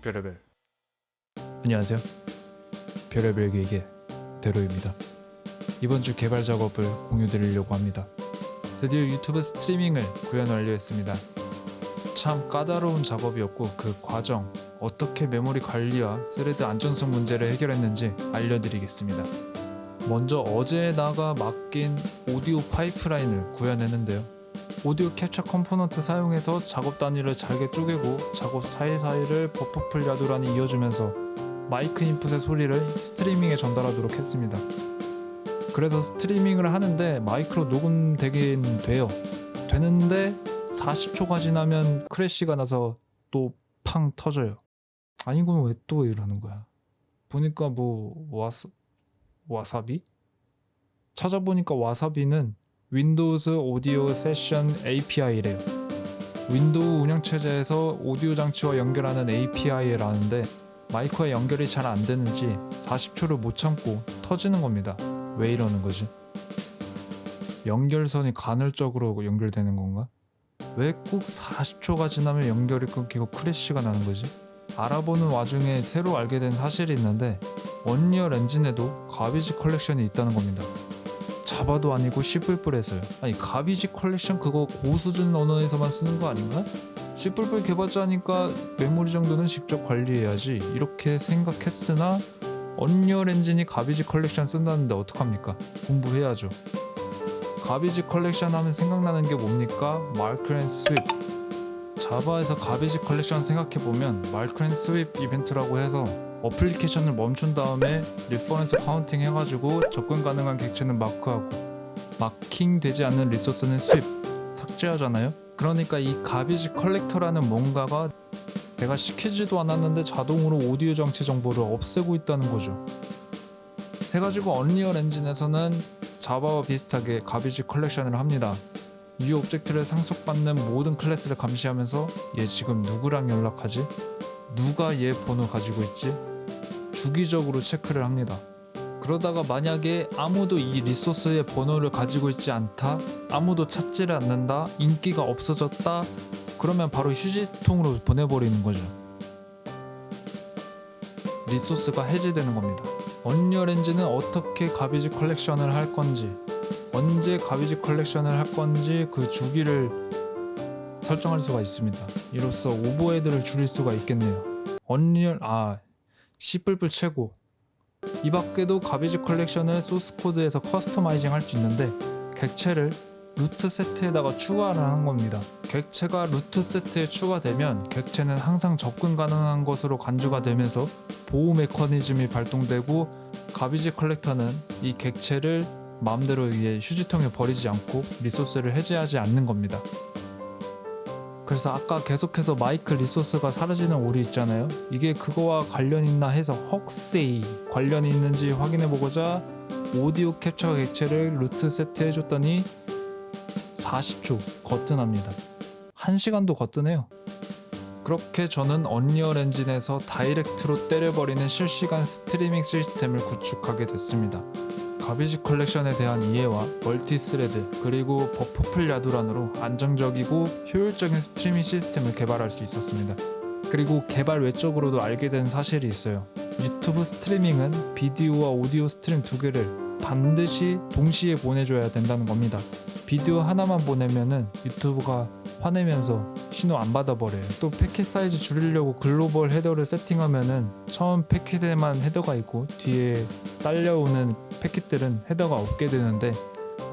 별의별. 안녕하세요. 별의별 계획의 대로입니다. 이번 주 개발 작업을 공유드리려고 합니다. 드디어 유튜브 스트리밍을 구현 완료했습니다. 참 까다로운 작업이었고 그 과정, 어떻게 메모리 관리와 스레드 안전성 문제를 해결했는지 알려드리겠습니다. 먼저 어제다가 맡긴 오디오 파이프라인을 구현했는데요. 오디오 캡처 컴포넌트 사용해서 작업 단위를 잘게 쪼개고 작업 사이사이를 버퍼풀 야도란이 이어주면서 마이크 인풋의 소리를 스트리밍에 전달하도록 했습니다. 그래서 스트리밍을 하는데 마이크로 녹음되긴 되는데 40초가 지나면 크래시가 나서 또 팡 터져요. 아니 그럼 왜 또 이러는 거야? 보니까 와사비? 찾아보니까 와사비는 윈도우즈 오디오 세션 API래요. 윈도우 운영체제에서 오디오 장치와 연결하는 API라는데 마이크와 연결이 잘 안 되는지 40초를 못 참고 터지는 겁니다. 왜 이러는 거지? 연결선이 간헐적으로 연결되는 건가? 왜 꼭 40초가 지나면 연결이 끊기고 크래시가 나는 거지? 알아보는 와중에 새로 알게 된 사실이 있는데 언리얼 엔진에도 가비지 컬렉션이 있다는 겁니다. 자바도 아니고 C++에서요. 아니 가비지 컬렉션 그거 고수준 언어에서만 쓰는 거 아닌가? C++ 개발자니까 메모리 정도는 직접 관리해야지 이렇게 생각했으나 언리얼 엔진이 가비지 컬렉션 쓴다는데 어떡합니까? 공부해야죠. 가비지 컬렉션 하면 생각나는 게 뭡니까? 마크 앤 스윕. 자바에서 가비지 컬렉션 생각해보면 마크 앤 스윕 이벤트라고 해서 어플리케이션을 멈춘 다음에 리퍼런스 카운팅 해가지고 접근 가능한 객체는 마크하고 마킹 되지 않는 리소스는 스윕 삭제하잖아요. 그러니까 이 가비지 컬렉터라는 뭔가가 내가 시키지도 않았는데 자동으로 오디오 장치 정보를 없애고 있다는 거죠. 해가지고 언리얼 엔진에서는 자바와 비슷하게 가비지 컬렉션을 합니다. 이 오브젝트를 상속받는 모든 클래스를 감시하면서 얘 지금 누구랑 연락하지? 누가 얘 번호 가지고 있지? 주기적으로 체크를 합니다. 그러다가 만약에 아무도 이 리소스의 번호를 가지고 있지 않다, 아무도 찾지를 않는다, 인기가 없어졌다, 그러면 바로 휴지통으로 보내버리는 거죠. 리소스가 해제되는 겁니다. 언리얼 엔진은 어떻게 가비지 컬렉션을 할 건지, 언제 가비지 컬렉션을 할 건지 그 주기를 설정할 수가 있습니다. 이로써 오버헤드를 줄일 수가 있겠네요. 언리얼 C++ 최고. 이 밖에도 가비지 컬렉션을 소스 코드에서 커스터마이징 할 수 있는데 객체를 루트 세트에다가 추가를 한 겁니다. 객체가 루트 세트에 추가되면 객체는 항상 접근 가능한 것으로 간주가 되면서 보호 메커니즘이 발동되고 가비지 컬렉터는 이 객체를 마음대로 휴지통에 버리지 않고 리소스를 해제하지 않는 겁니다. 그래서 아까 계속해서 마이크 리소스가 사라지는 오류 있잖아요. 이게 그거와 관련 있나 해서 혹시 관련이 있는지 확인해보고자 오디오 캡처 객체를 루트 세트해줬더니 40초 거뜬합니다. 1시간도 거뜬해요. 그렇게 저는 언리얼 엔진에서 다이렉트로 때려버리는 실시간 스트리밍 시스템을 구축하게 됐습니다. 가비지 컬렉션에 대한 이해와 멀티스레드 그리고 버퍼풀 야도란으로 안정적이고 효율적인 스트리밍 시스템을 개발할 수 있었습니다. 그리고 개발 외적으로도 알게 된 사실이 있어요. 유튜브 스트리밍은 비디오와 오디오 스트림 두 개를 반드시 동시에 보내줘야 된다는 겁니다. 비디오 하나만 보내면은 유튜브가 화내면서 신호 안 받아버려요. 또 패킷 사이즈 줄이려고 글로벌 헤더를 세팅하면은 처음 패킷에만 헤더가 있고 뒤에 딸려오는 패킷들은 헤더가 없게 되는데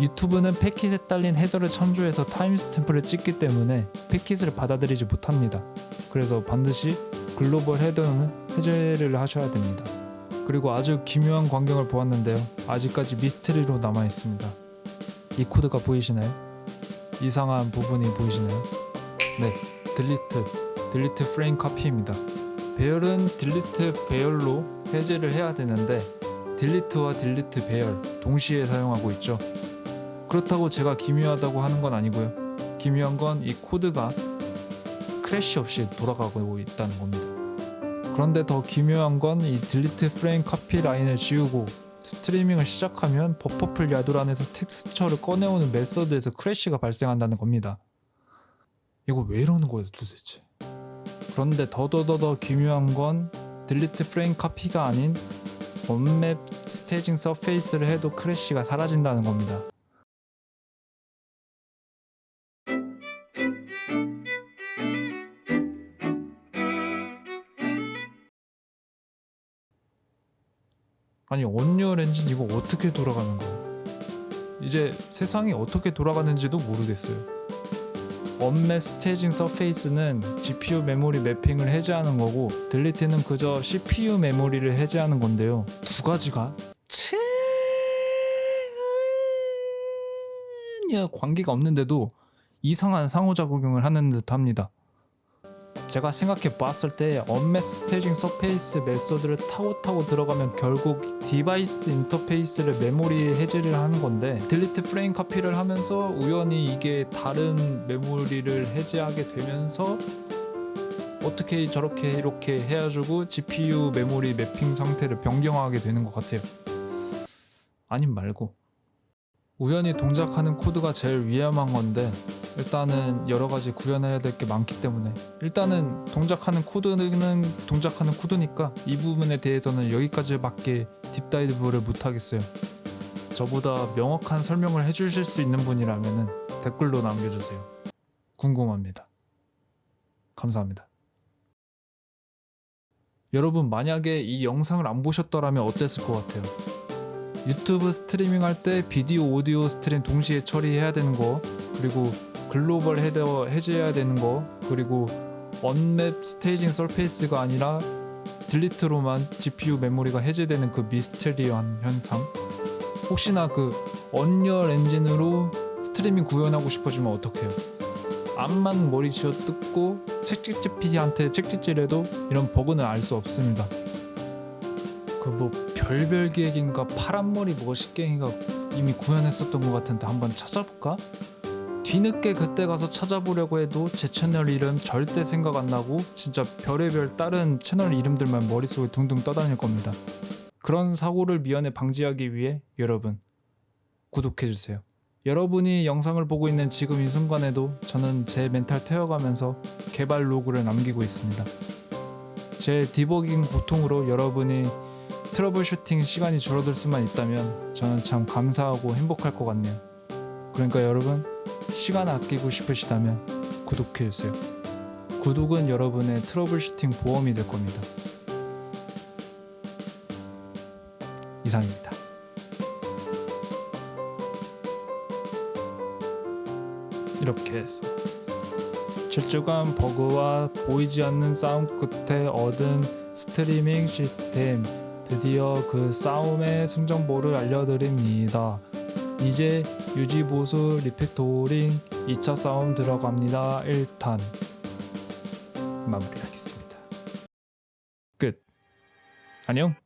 유튜브는 패킷에 딸린 헤더를 참조해서 타임스탬프를 찍기 때문에 패킷을 받아들이지 못합니다. 그래서 반드시 글로벌 헤더는 해제를 하셔야 됩니다. 그리고 아주 기묘한 광경을 보았는데요. 아직까지 미스터리로 남아있습니다. 이 코드가 보이시나요? 이상한 부분이 보이시나요? 네, 딜리트 프레임 카피입니다. 배열은 딜리트 배열로 해제를 해야 되는데 딜리트와 딜리트 배열 동시에 사용하고 있죠. 그렇다고 제가 기묘하다고 하는 건 아니고요. 기묘한 건 이 코드가 크래시 없이 돌아가고 있다는 겁니다. 그런데 더 기묘한 건 이 딜리트 프레임 카피 라인을 지우고 스트리밍을 시작하면 버퍼풀 야도란에서 텍스처를 꺼내오는 메서드에서 크래시가 발생한다는 겁니다. 이거 왜 이러는 거예요 도대체? 그런데 더더더더 기묘한 건 딜리트 프레임 카피가 아닌 원맵 스테이징 서페이스를 해도 크래쉬가 사라진다는 겁니다. 아니 언리얼 엔진 이거 어떻게 돌아가는 거야? 이제 세상이 어떻게 돌아가는지도 모르겠어요. 원맵 스테이징 서페이스는 GPU 메모리 매핑을 해제하는 거고 딜리트는 그저 CPU 메모리를 해제하는 건데요. 두 가지가 전혀 관계가 없는데도 이상한 상호작용을 하는 듯 합니다. 제가 생각해 봤을 때 언맵 스테이징 서페이스 메소드를 타고 들어가면 결국 디바이스 인터페이스를 메모리 해제를 하는 건데 딜리트 프레임 카피를 하면서 우연히 이게 다른 메모리를 해제하게 되면서 어떻게 저렇게 이렇게 해가지고 GPU 메모리 매핑 상태를 변경하게 되는 것 같아요. 아님 말고 우연히 동작하는 코드가 제일 위험한 건데 일단은 여러 가지 구현해야 될 게 많기 때문에 일단은 동작하는 코드는 동작하는 코드니까 이 부분에 대해서는 여기까지밖에 딥다이브를 못하겠어요. 저보다 명확한 설명을 해주실 수 있는 분이라면 댓글로 남겨주세요. 궁금합니다. 감사합니다. 여러분 만약에 이 영상을 안 보셨더라면 어땠을 것 같아요? 유튜브 스트리밍 할 때 비디오 오디오 스트림 동시에 처리해야 되는 거, 그리고 글로벌 헤더 해제해야 되는 거, 그리고 언맵 스테이징 서페이스가 아니라 딜리트로만 GPU 메모리가 해제되는 그 미스테리한 현상. 혹시나 그 언리얼 엔진으로 스트리밍 구현하고 싶어지면 어떡해요? 암만 머리 쥐어 뜯고 챗GPT한테 책짓질해도 이런 버그는 알 수 없습니다. 그 뭐 별별 기획인가 파란머리 멋있갱이가 이미 구현했었던 것 같은데 한번 찾아볼까? 뒤늦게 그때 가서 찾아보려고 해도 제 채널 이름 절대 생각 안 나고 진짜 별의별 다른 채널 이름들만 머릿속에 둥둥 떠다닐 겁니다. 그런 사고를 미연에 방지하기 위해 여러분 구독해주세요. 여러분이 영상을 보고 있는 지금 이 순간에도 저는 제 멘탈 태워가면서 개발 로그를 남기고 있습니다. 제 디버깅 고통으로 여러분이 트러블 슈팅 시간이 줄어들 수만 있다면 저는 참 감사하고 행복할 것 같네요. 그러니까 여러분 시간 아끼고 싶으시다면 구독해주세요. 구독은 여러분의 트러블 슈팅 보험이 될 겁니다. 이상입니다. 이렇게 해서 철저한 버그와 보이지 않는 싸움 끝에 얻은 스트리밍 시스템, 드디어 그 싸움의 승정보를 알려드립니다. 이제 유지 보수 리팩토링 2차 싸움 들어갑니다. 1탄 마무리하겠습니다. 끝. 안녕.